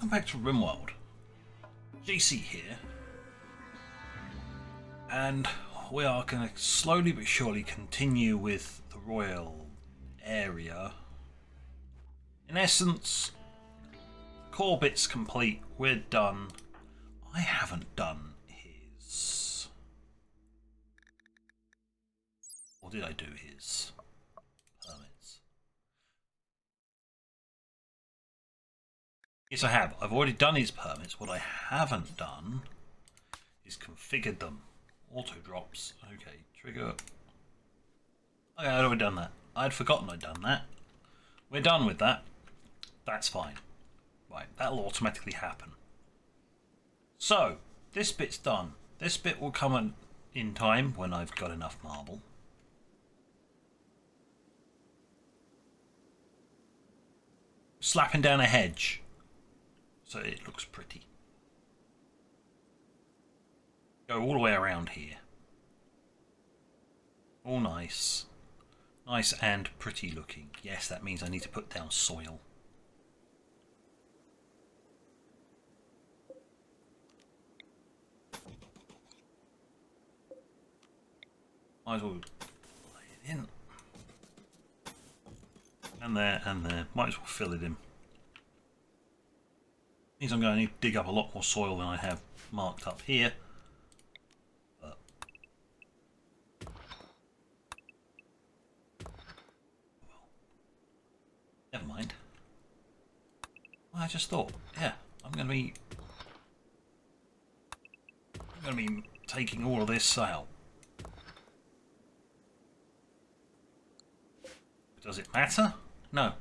Welcome back to RimWorld. Jc here. And we are going to slowly but surely continue with the royal area. In essence, the core bit's complete. We're done. I haven't done his... Or did I do his permits? Yes, I have. I've already done his permits. What I haven't done is configured them. Auto drops. Okay, trigger. Okay, I'd already done that. I'd forgotten I'd done that. We're done with that. That's fine. Right, that'll automatically happen. So, this bit's done. This bit will come in time when I've got enough marble. Slapping down a hedge so it looks pretty. Go all the way around here. All nice. Nice and pretty looking. Yes, that means I need to put down soil. Might as well lay it in. And there, and there. Might as well fill it in. Means I'm going to need to dig up a lot more soil than I have marked up here. But well, never mind. Well, I just thought, yeah, I'm going to be taking all of this out. Does it matter? No.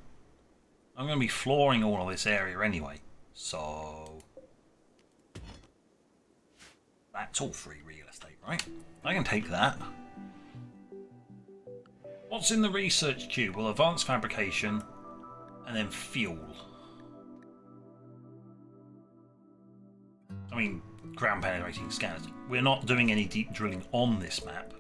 I'm going to be flooring all of this area anyway. So that's all free real estate, right? I can take that. What's in the research queue? Well, advanced fabrication and then fuel. I mean, ground penetrating scanners. We're not doing any deep drilling on this map.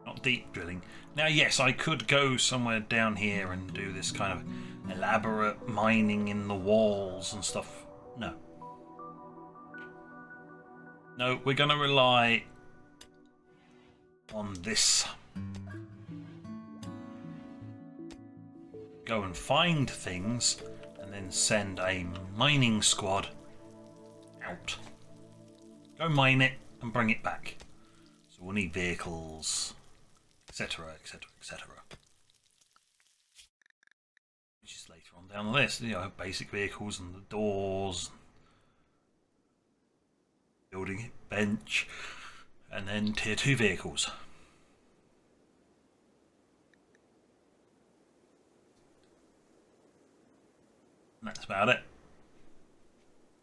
Not deep drilling. Now, yes, I could go somewhere down here and do this kind of elaborate mining in the walls and stuff. No. No, we're going to rely on this. Go and find things and then send a mining squad out. Go mine it and bring it back. So we'll need vehicles, etc, etc, etc. Which is later on down the list. You know, basic vehicles and the doors, building bench, and then tier 2 vehicles. And that's about it.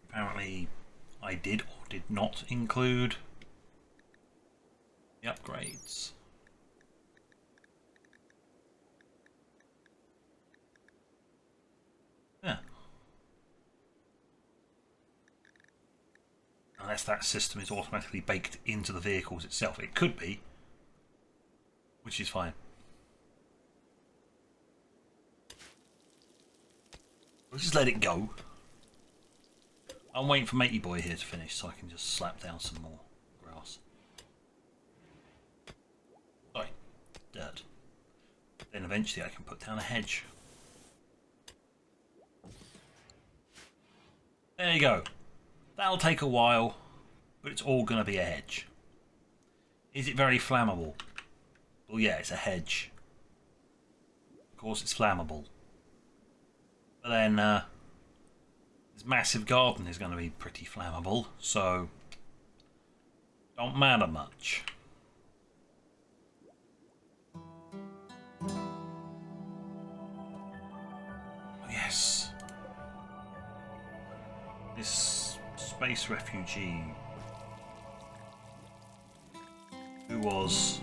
Apparently I did or did not include the upgrades. Yeah. Unless that system is automatically baked into the vehicles itself. It could be, which is fine. We'll just let it go. I'm waiting for Matey Boy here to finish so I can just slap down some more grass. Sorry, dirt. Then eventually I can put down a hedge. There you go. That'll take a while, but it's all going to be a hedge. Is it very flammable? Well, yeah, it's a hedge. Of course it's flammable. But then, this massive garden is going to be pretty flammable, so don't matter much. Oh, yes. This space refugee who was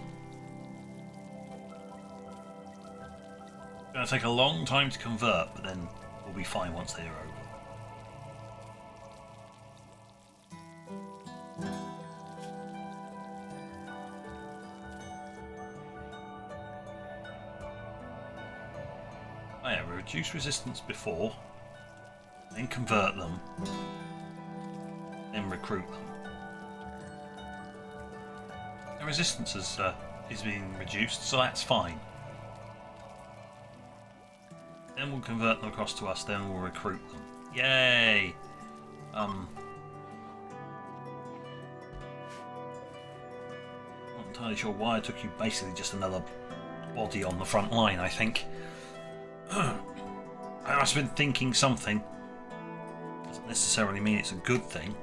going to take a long time to convert, but then we'll be fine once they are over. Oh yeah, we reduce resistance before, then convert them, then recruit them. The resistance is being reduced, so that's fine. Then we'll convert them across to us, then we'll recruit them. Yay! Not entirely sure why it took you basically just another body on the front line, I think. I must have been thinking something. Doesn't necessarily mean it's a good thing.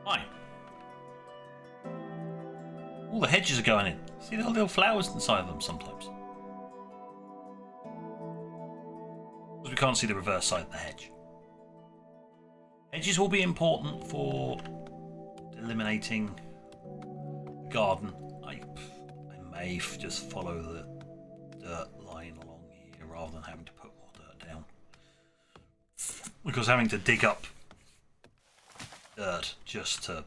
Fine. All the hedges are going in. See the little flowers inside of them sometimes. Because we can't see the reverse side of the hedge. Hedges will be important for eliminating the garden. I may just follow the dirt line along here rather than having to put more dirt down. Because having to dig up dirt just to...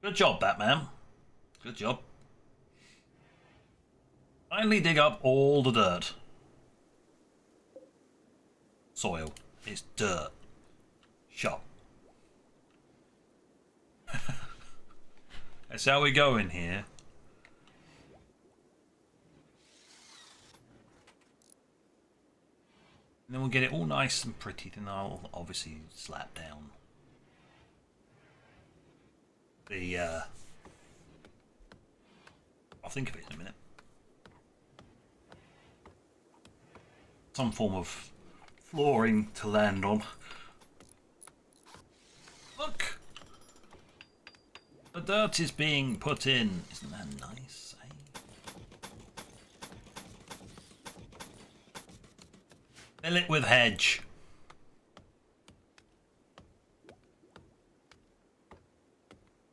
Good job, Batman. Good job. Finally dig up all the dirt. Soil. It's dirt. Shop. That's how we go in here. And then we'll get it all nice and pretty. Then I'll obviously slap down the I'll think of it in a minute. Some form of flooring to land on. Look! The dirt is being put in. Isn't that nice, eh? Fill it with hedge.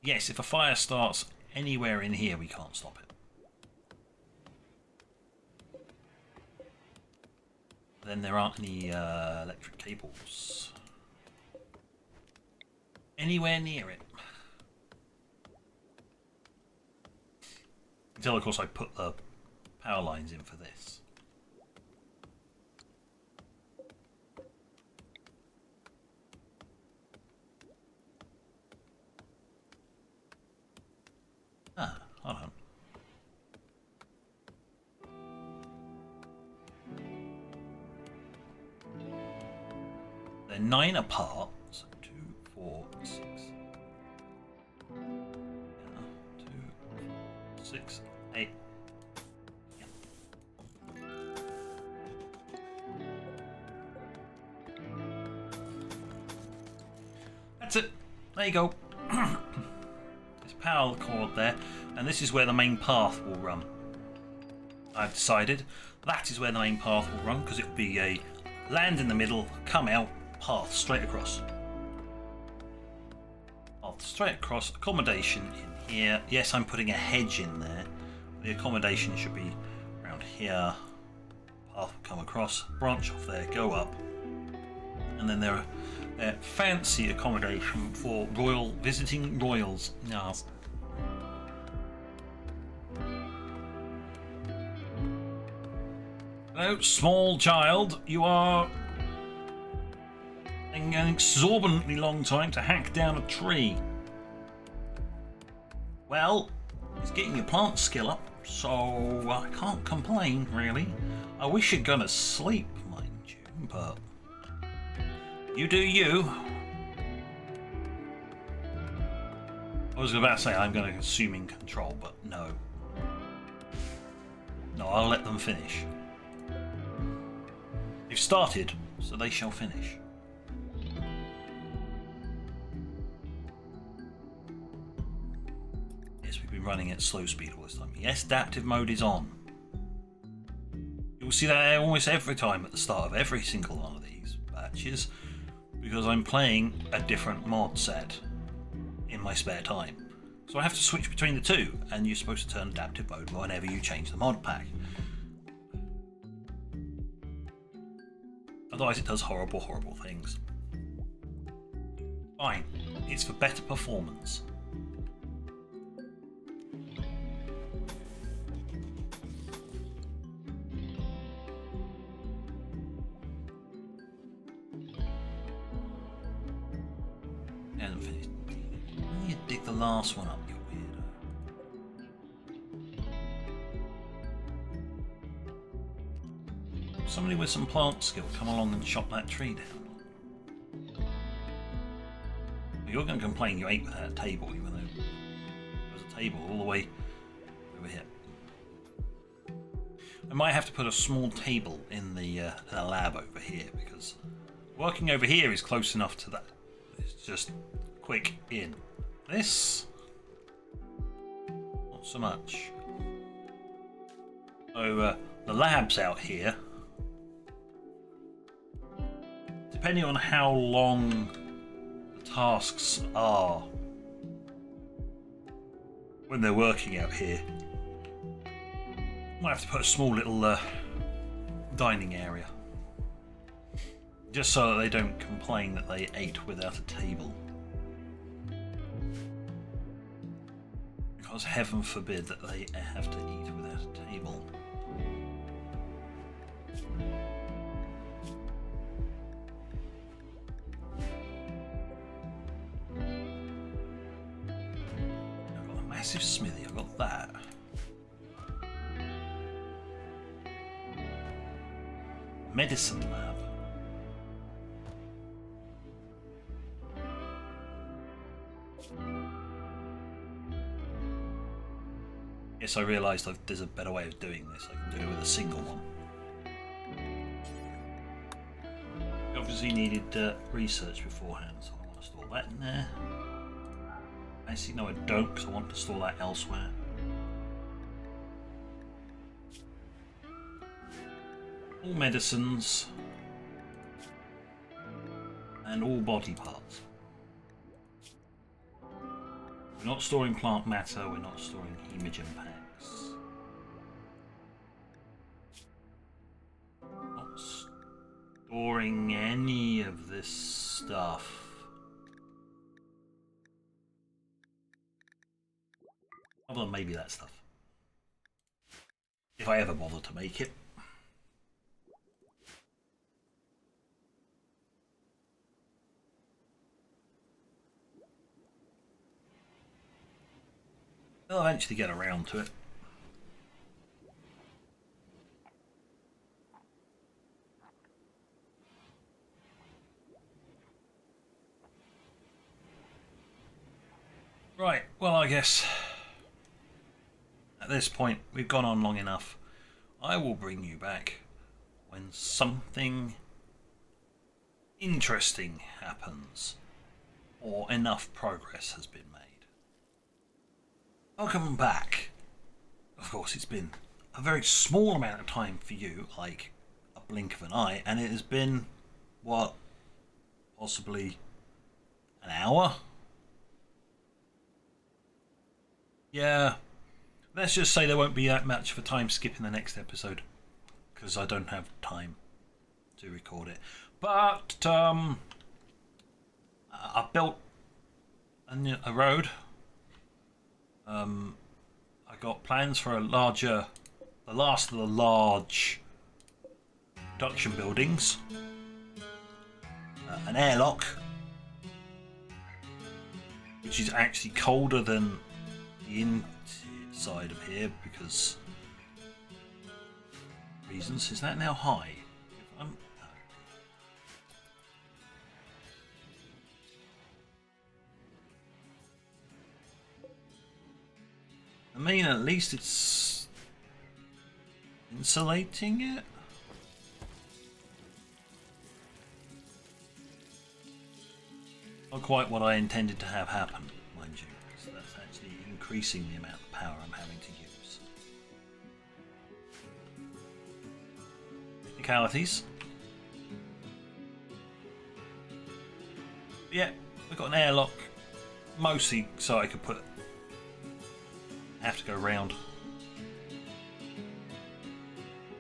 Yes, if a fire starts anywhere in here, we can't stop it. Then there aren't any electric cables anywhere near it. Until, of course, I put the power lines in for this. Ah, hold on. They're 9 apart. So 2, 4, 6. 2, 6, 8. Yeah. That's it. There you go. There's power cord there, and this is where the main path will run. I've decided that is where the main path will run because it will be a land in the middle, come out, path straight across. Path straight across, accommodation in here. Yes, I'm putting a hedge in there. The accommodation should be around here. Path will come across, branch off there, go up. And then there are fancy accommodation for visiting royals. Yes. Hello, small child. You are taking an exorbitantly long time to hack down a tree. Well, it's getting your plant skill up, so I can't complain, really. I wish you'd gone to sleep, mind you, but you do you. I was about to say I'm going to assuming control, but no. No, I'll let them finish. They've started, so they shall finish. Yes, we've been running at slow speed all this time. Yes, adaptive mode is on. You'll see that almost every time at the start of every single one of these batches, because I'm playing a different mod set in my spare time. So I have to switch between the two, and you're supposed to turn adaptive mode whenever you change the mod pack. Otherwise it does horrible, horrible things. Fine. It's for better performance. Hasn't finished. Why don't you dig the last one up, you weirdo? Somebody with some plant skill come along and chop that tree down. You're going to complain you ate without a table, even though there's a table all the way over here. I might have to put a small table in the lab over here, because working over here is close enough to that. It's just quick in. This, not so much. So the lab's out here. Depending on how long the tasks are when they're working out here, might have to put a small little dining area, just so that they don't complain that they ate without a table. Because heaven forbid that they have to eat without a table. I've got a massive smithy, I've got that. Medicine lab. Yes, I realised there's a better way of doing this. I can do it with a single one. Obviously needed research beforehand, so I want to store that in there. Actually, no I don't, because I want to store that elsewhere. All medicines and all body parts. We're not storing plant matter, we're not storing hemogen packs. Not storing any of this stuff. Other than maybe that stuff. If I ever bother to make it. I'll eventually get around to it. Right, well I guess at this point we've gone on long enough. I will bring you back when something interesting happens or enough progress has been made. Welcome back. Of course, it's been a very small amount of time for you, like a blink of an eye, and it has been, what, possibly an hour? Yeah, let's just say there won't be that much of a time skip in the next episode, because I don't have time to record it. But, I built a road. I got plans for the last of the large production buildings, an airlock, which is actually colder than the inside of here because reasons. Is that now high? I mean, at least it's insulating it. Not quite what I intended to have happen, mind you. So that's actually increasing the amount of power I'm having to use. Technicalities. Yeah, we've got an airlock, mostly so I could put. Have to go round,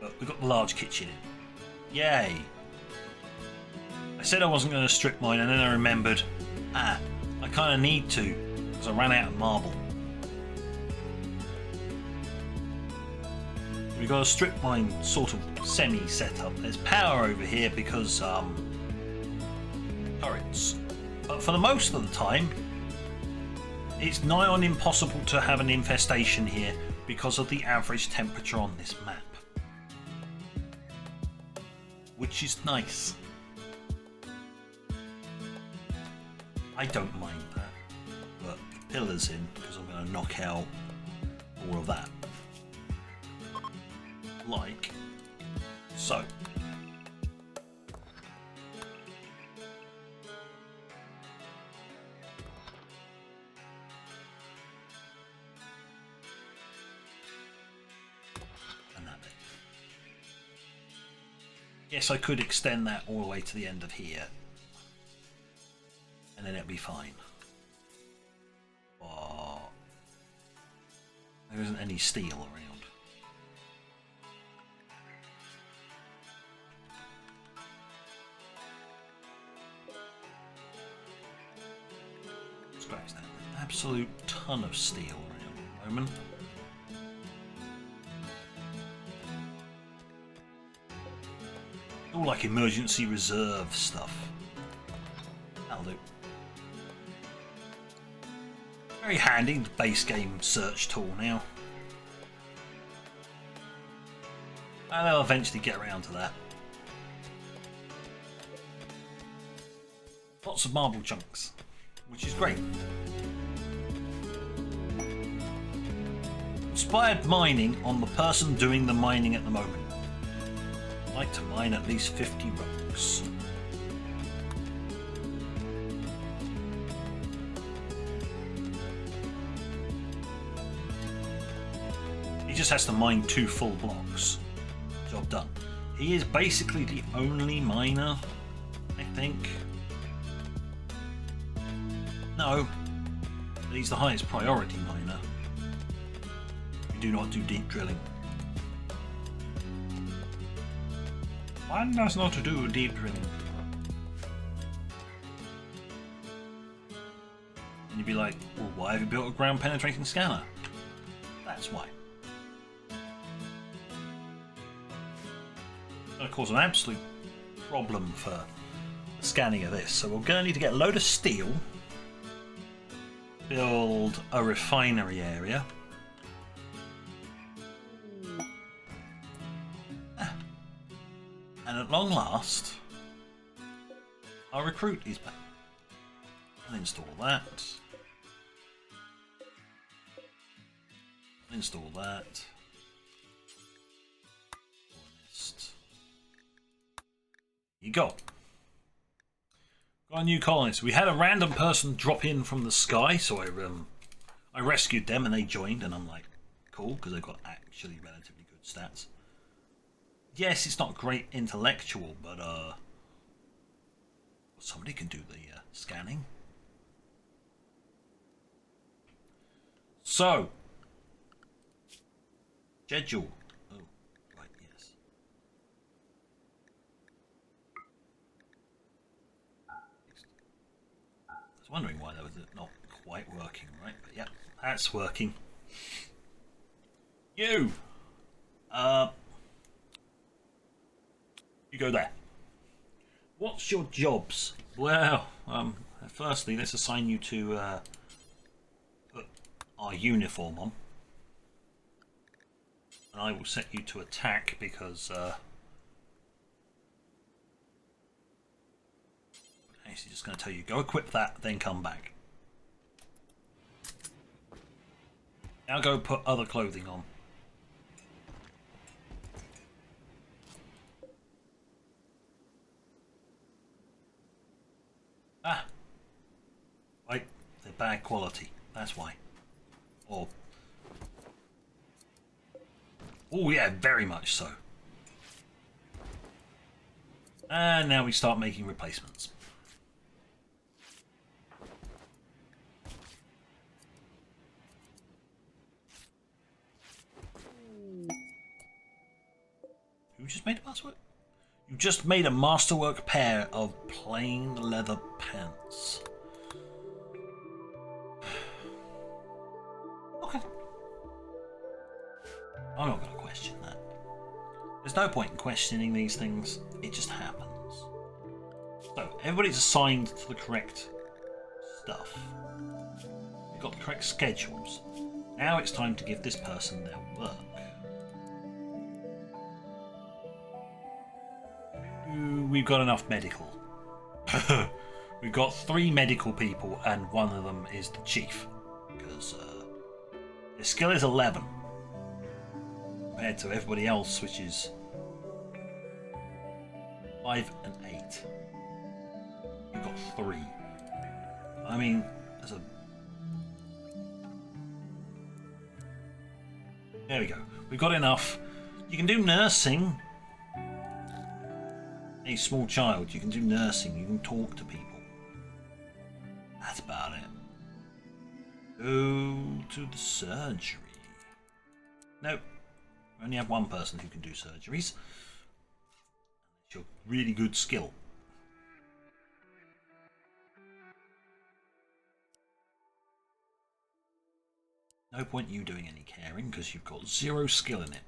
but we've got the large kitchen in. Yay! said I wasn't going to strip mine, and then I remembered, I kind of need to, because I ran out of marble. We've got a strip mine sort of semi-setup. There's power over here because turrets. But for the most of the time, it's nigh on impossible to have an infestation here because of the average temperature on this map. Which is nice. I don't mind that. But pillars in, because I'm going to knock out all of that. Like so. And that bit. Yes, I could extend that all the way to the end of here. And then it'll be fine. Oh, there isn't any steel around. Scratch that. Absolute ton of steel around at the moment. All like emergency reserve stuff. That'll do. Very handy, the base game search tool now. And they'll eventually get around to that. Lots of marble chunks, which is great. Inspired mining on the person doing the mining at the moment. I'd like to mine at least 50 rocks. He just has to mine 2 full blocks. Job done. He is basically the only miner, I think. No, he's the highest priority miner. We do not do deep drilling. One does not do deep drilling. And you'd be like, well, why have you built a ground penetrating scanner? That's why. It's going to cause an absolute problem for the scanning of this. So we're going to need to get a load of steel, build a refinery area. And at long last, our recruit is back. I'll install that. Install that. You go. Got a new colonist. We had a random person drop in from the sky, so I rescued them and they joined, and I'm like, cool, because they've got actually relatively good stats. Yes, it's not great intellectual, but somebody can do the scanning. So, schedule. Oh, right, yes. I was wondering why that was not quite working, right? But yeah, that's working. You go there. What's your jobs? Well, firstly, let's assign you to put our uniform on. And I will set you to attack because actually just going to tell you, go equip that, then come back. Now go put other clothing on. Ah, right, they're bad quality, that's why. Or, oh yeah, very much so. And now we start making replacements. Who just made a password? You just made a masterwork pair of plain leather pants. Okay. I'm not going to question that. There's no point in questioning these things. It just happens. So, everybody's assigned to the correct stuff. You've got the correct schedules. Now it's time to give this person their work. We've got enough medical. We've got 3 medical people and one of them is the chief. Because their skill is 11. Compared to everybody else, which is 5 and 8. You've got 3. I mean, as a... There we go. We've got enough. You can do nursing. A small child, you can do nursing, you can talk to people. That's about it. Go to the surgery. Nope. We only have one person who can do surgeries. It's your really good skill. No point you doing any caring because you've got 0 skill in it.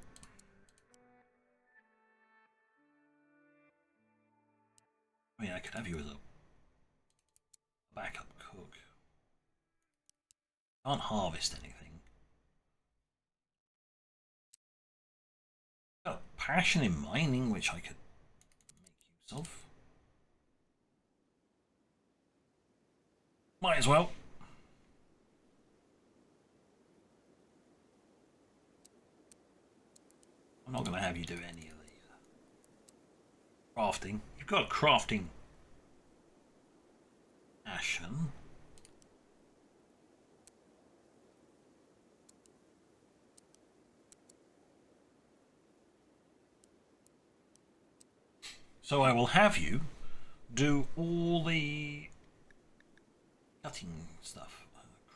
I mean, I could have you as a backup cook. Can't harvest anything. Got a passion in mining, which I could make use of. Might as well. I'm not going to have you do any of the crafting. You've got a crafting passion. So I will have you do all the cutting stuff.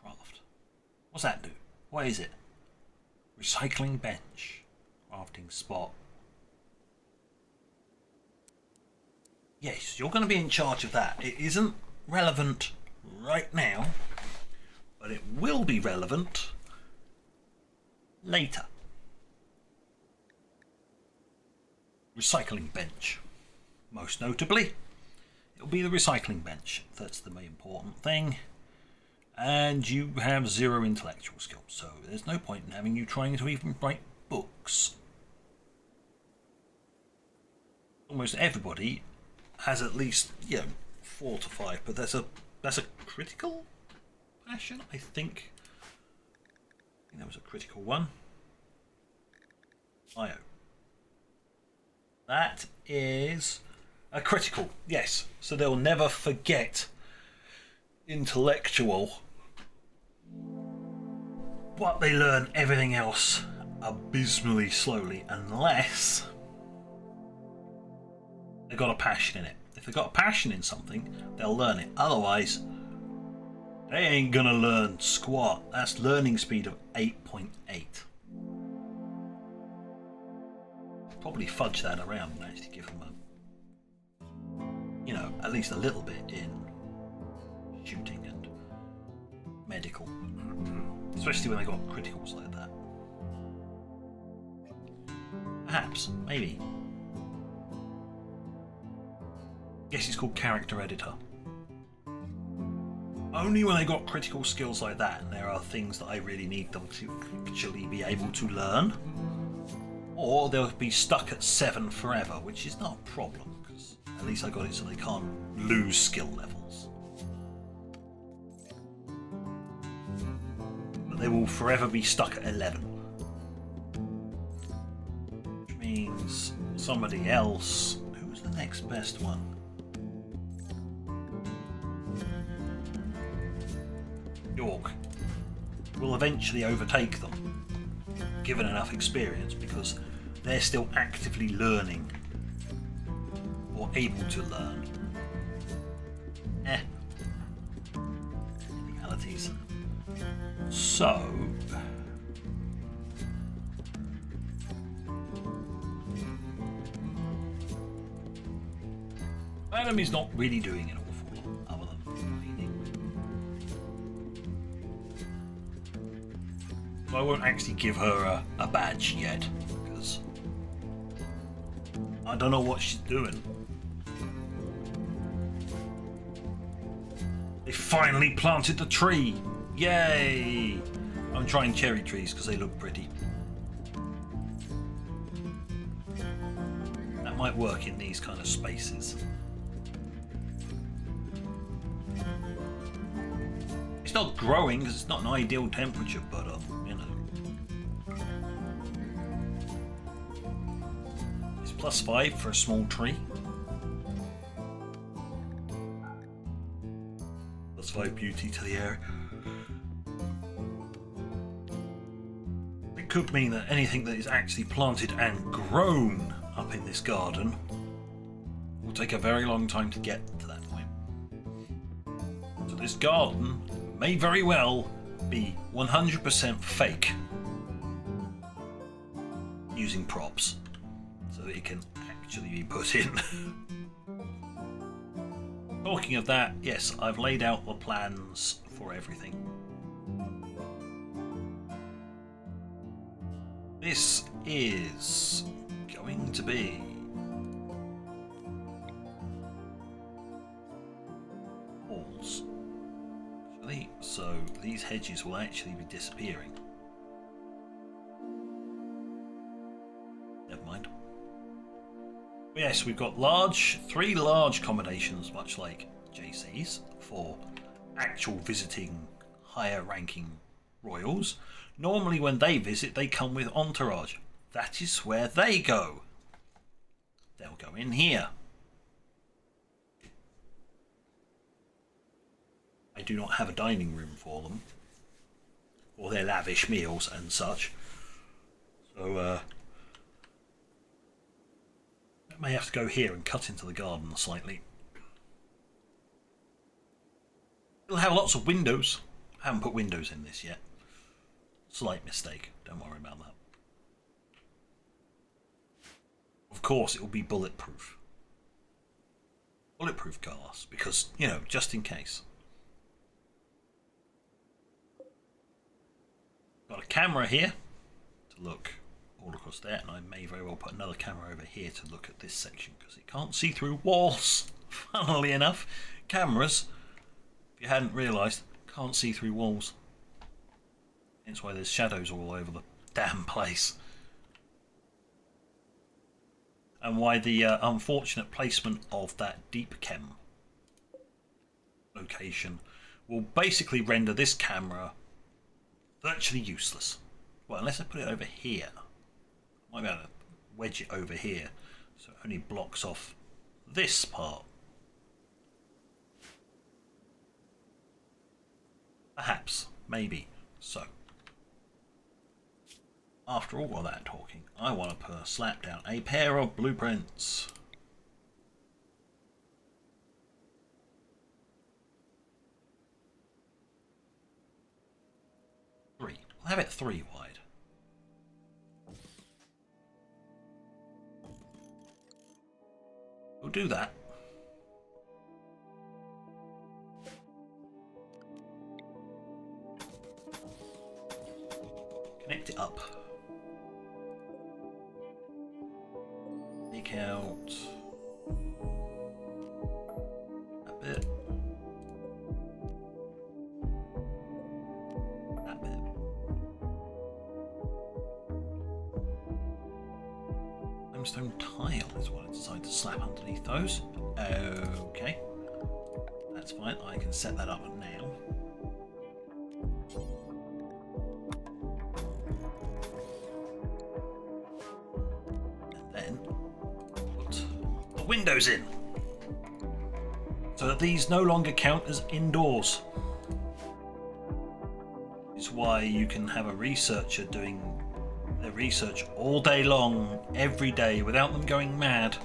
Craft. What's that do? What is it? Recycling bench. Crafting spot. Yes, you're going to be in charge of that. It isn't relevant right now, but it will be relevant later. Recycling bench. Most notably, it'll be the recycling bench. That's the main important thing. And you have 0 intellectual skills, so there's no point in having you trying to even write books. Almost everybody has at least, 4 to 5, but that's a critical passion, I think. That was a critical one. IO. That is a critical, yes. So they'll never forget intellectual, but they learn everything else abysmally slowly unless they've got a passion in it. If they've got a passion in something, they'll learn it. Otherwise, they ain't gonna learn squat. That's learning speed of 8.8. Probably fudge that around and actually give them a, at least a little bit in shooting and medical. Especially when they got criticals like that. Perhaps, maybe. Guess it's called character editor. Only when they got critical skills like that, and there are things that I really need them to actually be able to learn, or they'll be stuck at 7 forever, which is not a problem, because at least I got it so they can't lose skill levels. But they will forever be stuck at 11. Which means somebody else... Who's the next best one? York will eventually overtake them, given enough experience, because they're still actively learning or able to learn. Realities. So Enemy's not really doing an awful lot other than bleeding. So I won't actually give her a badge yet, because I don't know what she's doing. They finally planted the tree! Yay! I'm trying cherry trees because they look pretty. That might work in these kind of spaces. It's not growing because it's not an ideal temperature, but you know. It's +5 for a small tree. +5 beauty to the area. It could mean that anything that is actually planted and grown up in this garden will take a very long time to get to that point. So this garden may very well be 100% fake using props so that it can actually be put in. Talking of that, yes, I've laid out the plans for everything. This is going to be walls, actually, so these hedges will actually be disappearing. Never mind. But yes, we've got three large accommodations, much like JC's, for actual visiting higher ranking royals. Normally when they visit, they come with entourage. That is where they go. They'll go in here. I do not have a dining room for them, or their lavish meals and such. So, I may have to go here and cut into the garden slightly. It'll have lots of windows. I haven't put windows in this yet. Slight mistake, don't worry about that. Of course it will be bulletproof. Bulletproof glass, because, you know, just in case. Got a camera here to look all across there, and I may very well put another camera over here to look at this section, because it can't see through walls. Funnily enough, cameras, if you hadn't realised, can't see through walls. Hence why there's shadows all over the damn place. And why the unfortunate placement of that deep chem location will basically render this camera virtually useless. Well, unless I put it over here. I might be able to wedge it over here so it only blocks off this part. Perhaps, maybe, so. After all of that talking, I want to slap down a pair of blueprints. 3. We'll have it 3 wide. We'll do that. Connect it up. Take out that bit. That bit. Limestone tile is what I decided to slap underneath those. Okay. That's fine. I can set that up now. Windows in, so that these no longer count as indoors. It's why you can have a researcher doing their research all day long, every day, without them going mad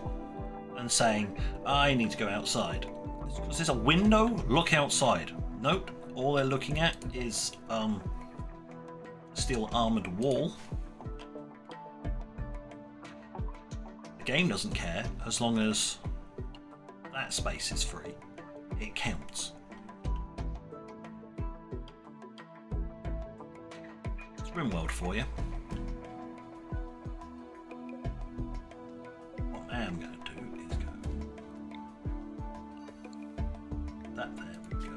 and saying, I need to go outside. Is this a window? Look outside. Nope, all they're looking at is a steel armoured wall. The game doesn't care as long as that space is free, it counts. It's RimWorld for you. What I am going to do is go that, there we go.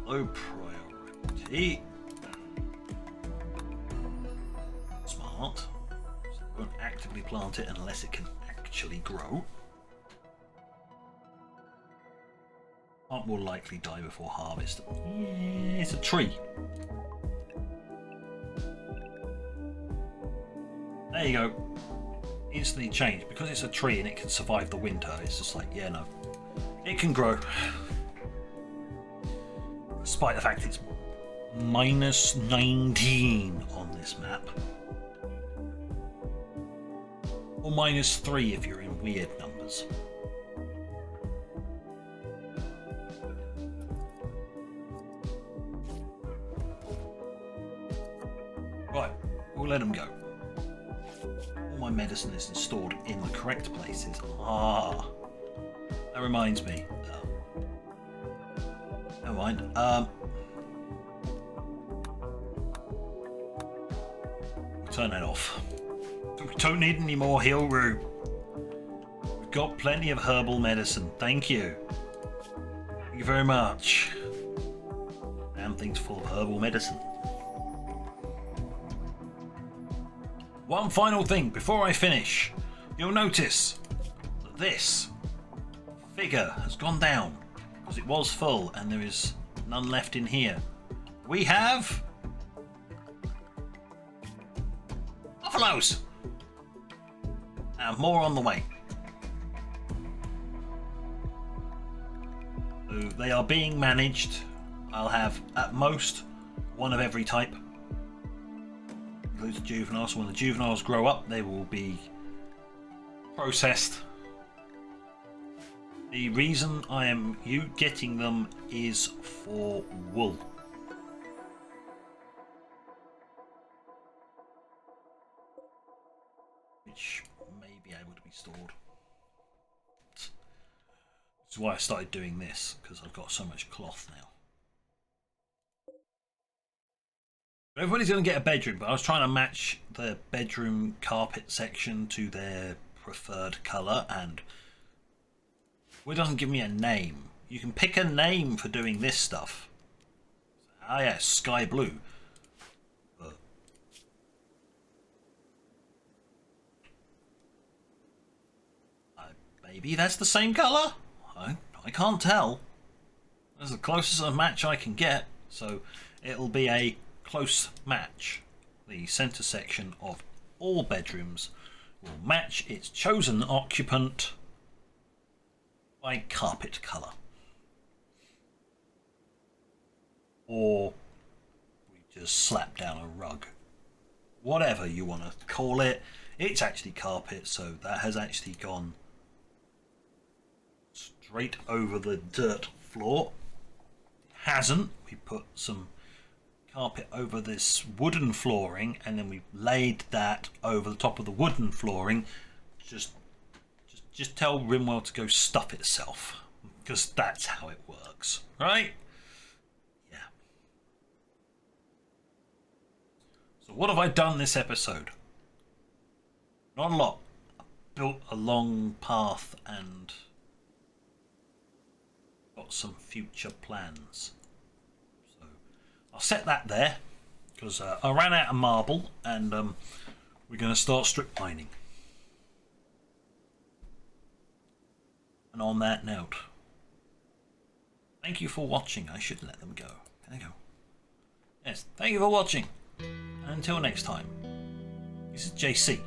Low priority. Smart. So I won't actively plant it unless it can actually grow. Plant will likely die before harvest. Yeah, it's a tree. There you go. Instantly changed. Because it's a tree and it can survive the winter, it's just like, yeah, no. It can grow. Despite the fact it's minus 19 on this map. Or minus 3 if you're in weird numbers. Right, we'll let them go. All my medicine is installed in the correct places. Ah, that reminds me. Never mind. Turn that off. We don't need any more heal room. We've got plenty of herbal medicine. Thank you. Thank you very much. Damn thing's full of herbal medicine. One final thing before I finish. You'll notice that this figure has gone down because it was full and there is none left in here. We have buffaloes! And more on the way. So they are being managed. I'll have at most one of every type. Includes juveniles. So when the juveniles grow up, they will be processed. The reason I am getting them is for wool. Which may be able to be stored. This is why I started doing this, because I've got so much cloth now. Everybody's going to get a bedroom, but I was trying to match the bedroom carpet section to their preferred colour, and it doesn't give me a name. You can pick a name for doing this stuff. Ah yes, sky blue. Maybe that's the same colour? I can't tell. That's the closest a match I can get, so it'll be a close match. The centre section of all bedrooms will match its chosen occupant by carpet colour. Or we just slap down a rug. Whatever you want to call it, it's actually carpet, so that has actually gone straight over the dirt floor. It hasn't. We put some carpet over this wooden flooring and then we laid that over the top of the wooden flooring. Just tell RimWorld to go stuff itself, because that's how it works, right? Yeah. So what have I done this episode? Not a lot. I built a long path and got some future plans. So I'll set that there because I ran out of marble and we're going to start strip mining. And on that note, thank you for watching. I should let them go. Can I go? Yes, thank you for watching. And until next time, this is JC.